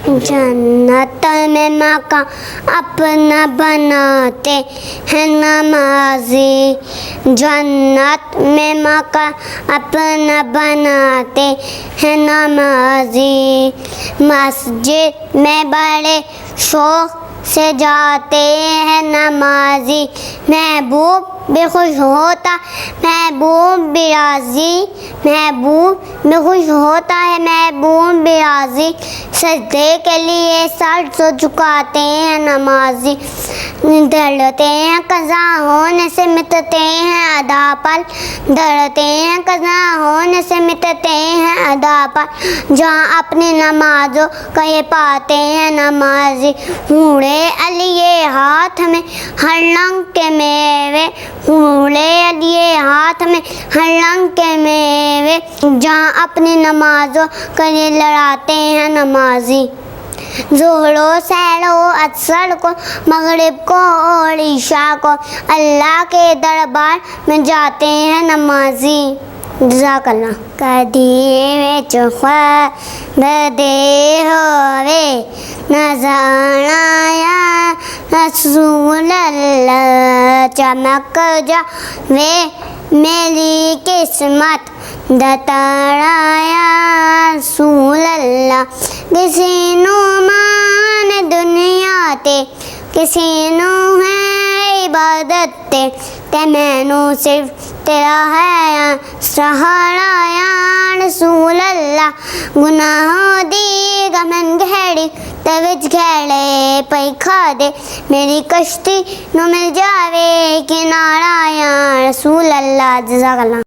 جنت میں مکان اپنا بناتے ہیں نمازی، جنت میں مکان اپنا بناتے ہیں نمازی، مسجد میں بڑے شوق سے جاتے ہیں نمازی، محبوب بھی خوش ہوتا محبوب بھی راضی، محبوب بھی خوش ہوتا ہے محبوب بھی راضی، سجدے کے لیے سر جھکاتے ہیں نمازی، ڈرتے ہیں قضا ہونے سے مٹتے ہیں ادا پل، ڈرتے ہیں قضا ہونے سے مٹتے ہیں ادا پل، جہاں اپنی نمازوں کا یہ پاتے ہیں نمازی، ہونڑے علیہ ہاتھ میں ہر رنگ کے میوے، ہونڑے علیہ ہاتھ میں ہر رنگ کے میوے، جہاں اپنی نمازوں کا یہ لڑاتے ہیں نمازی، ظہر و سحر و عصر کو، مغرب کو اور عشاء کو، اللہ کے دربار میں جاتے ہیں نمازی۔ جزاک اللہ۔ کدی وچ خواب دے ہوئے نظر آیا رسول اللہ، چمک جاوے میری قسمت دتر آیا رسول اللہ، کسی نو مان دنیا تے کسی نو ہے عبادت تے مینو صرف تیرا ہے سہارا یا رسول اللہ، گناہ دی گمن گھڑی تے وچ گھڑے پئی کھا دے، میری کشتی نو مل جاوے کنارا یا رسول اللہ۔ جزاک اللہ۔